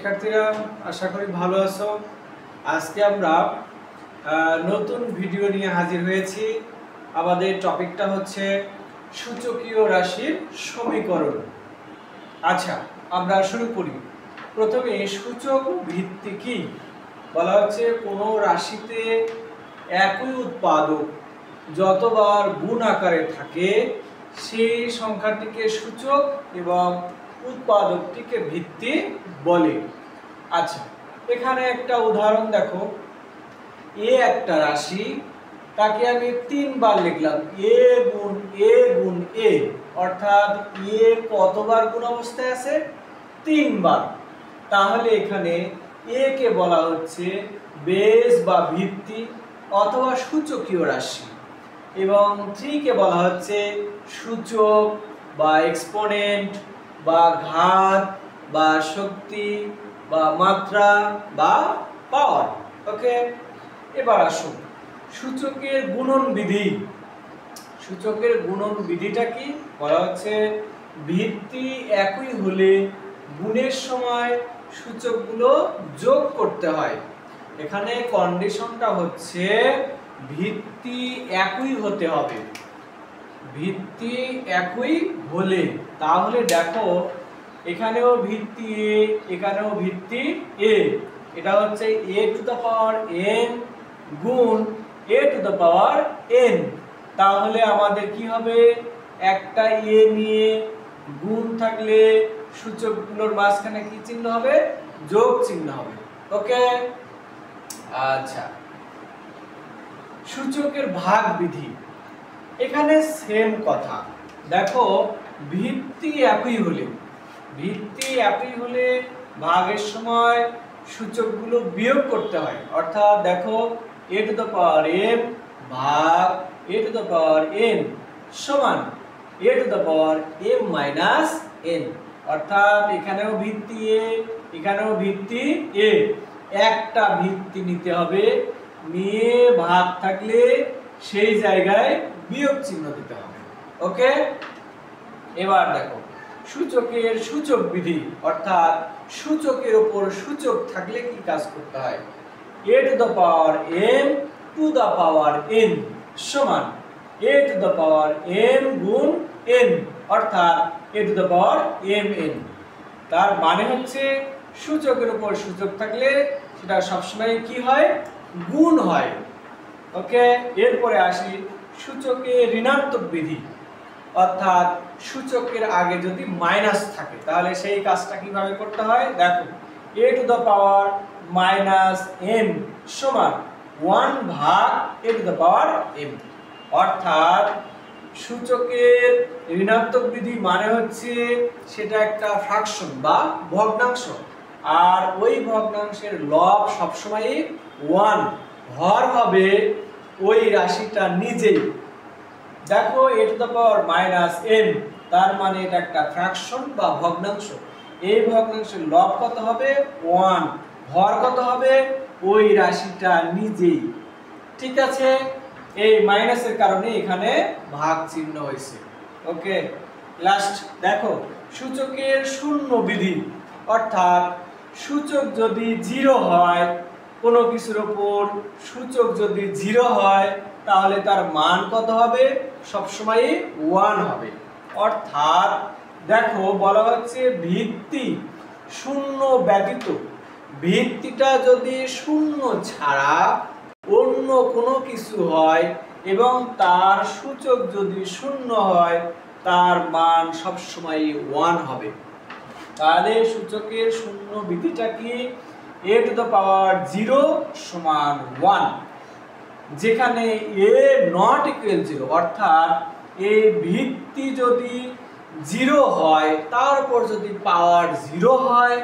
শিক্ষার্থীরা আশা করি ভালো আছো। আজকে আমরা নতুন ভিডিও নিয়ে হাজির হয়েছি। আমাদের টপিকটা হচ্ছে সূচকীয় রাশির সমীকরণ। আচ্ছা, আমরা শুরু করি। প্রথমে সূচক ভিত্তি কি বলা হচ্ছে, কোনো রাশিতে একই উৎপাদক যতবার গুণ আকারে থাকে সেই সংখ্যাটিকে সূচক এবং উৎপাদকটিকে ভিত্তি বলে। আচ্ছা, এখানে একটা উদাহরণ দেখো। এ একটা রাশি, তাকে আমি 3 বার লিখলাম, এ গুণ এ, অর্থাৎ এ কতবার গুণ অবস্থায় আছে? 3 বার। তাহলে এখানে এ কে বলা হচ্ছে বেস বা ভিত্তি অথবা সূচকীয় রাশি, এবং 3 কে বলা হচ্ছে সূচক বা এক্সপোনেন্ট বা ঘাত বা শক্তি বা মাত্রা বা পাওয়ার। ওকে, এবার আসুন সূচকের গুণন বিধি। সূচকের গুণন বিধিটা কি বলা হচ্ছে, ভিত্তি একই হলে গুণের সময় সূচকগুলো যোগ করতে হয়। এখানে কন্ডিশনটা হচ্ছে ভিত্তি একই হতে হবে। ভিত্তি একই হলে, তাহলে দেখো এখানেও ভিত্তি এ, এখানেও ভিত্তি এ, এটা হচ্ছে a to the power n গুণ a to the power n। তাহলে আমাদের কি হবে, একটা a নিয়ে গুণ থাকলে সূচকগুলোর মাঝখানে কি চিহ্ন হবে? যোগ চিহ্ন হবে। ওকে, আচ্ছা, সূচকের ভাগ বিধি। এখানে সেম কথা। দেখো ভিত্তি একই হলে ভাগের সময় সূচকগুলো বিয়োগ করতে হয়। অর্থাৎ দেখো a to the power m ভাগ a to the power n সমান a to the power m minus n। অর্থাৎ এখানেও ভিত্তি a, এখানেও ভিত্তি a, একটা ভিত্তি নিতে হবে, নিয়ে ভাগ থাকলে সেই জায়গায় বিয়োগ চিহ্ন দিতে হবে। ওকে, এবার দেখো সূচকের সূচক বিধি, অর্থাৎ সূচকের উপর সূচক থাকলে কি কাজ করতে হয়? a to the power m to the power n সমান a to the power m গুণ n, অর্থাৎ a to the power mn। তার মানে হচ্ছে সূচকের উপর সূচক থাকলে সেটা সবসময় কি হয়? গুণ হয়। ওকে, এরপরে আসি সূচকের ঋণাত্মক বিধি, অর্থাৎ সূচকের আগে যদি মাইনাস থাকে তাহলে সেই কাজটা কিভাবে করতে হয়? দেখো a to the power minus m সমান 1 ভাগ a to the power m। অর্থাৎ সূচকের ঋণাত্মক বিধি মানে হচ্ছে সেটা একটা ফ্র্যাকশন বা ভগ্নাংশ, আর ওই ভগ্নাংশের লব সবসময় 1, হর হবে ওই রাশিটা নিজেই। দেখো a to the power minus m, তার মানে এটা একটা ফ্র্যাকশন বা ভগ্নাংশ। এই ভগ্নাংশের লব কত হবে? 1, হর কত হবে? ওই রাশিটা নিজেই। ঠিক আছে, এই মাইনাসের কারণে এখানে ভাগ চিহ্ন হয়েছে। ওকে, লাস্ট দেখো সূচকের শূন্য বিধি, অর্থাৎ সূচক যদি 0 হয়, কোনো কিছুর উপর সূচক যদি 0 হয় তাহলে তার মান কত হবে? সবসময় 1 হবে। অর্থাৎ দেখো বলা হচ্ছে ভিত্তি শূন্য ব্যতীত, ভিত্তিটা যদি শূন্য ছাড়া অন্য কোনো কিছু হয় এবং তার সূচক যদি 0 হয় তার মান সবসময় 1 হবে। তাহলে সূচকের শূন্য বিধিটা কি? a টু দ্য পাওয়ার 0 সমান 1, যেখানে a নট ইকুয়াল 0, অর্থাৎ এই ভিত্তি যদি 0 হয় তার উপর যদি পাওয়ার 0 হয়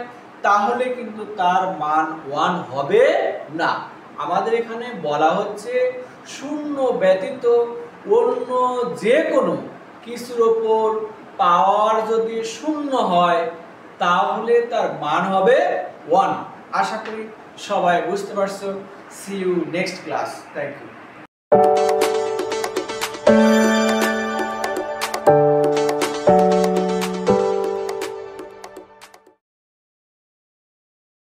তাহলে কিন্তু তার মান 1 হবে না। আমাদের এখানে বলা হচ্ছে শূন্য ব্যতীত অন্য যে কোনো কিছুর উপর পাওয়ার যদি 0 হয় তাহলে তার মান হবে 1। আশা করি সবাই বুঝতে পারছো। See you next class. Thank you.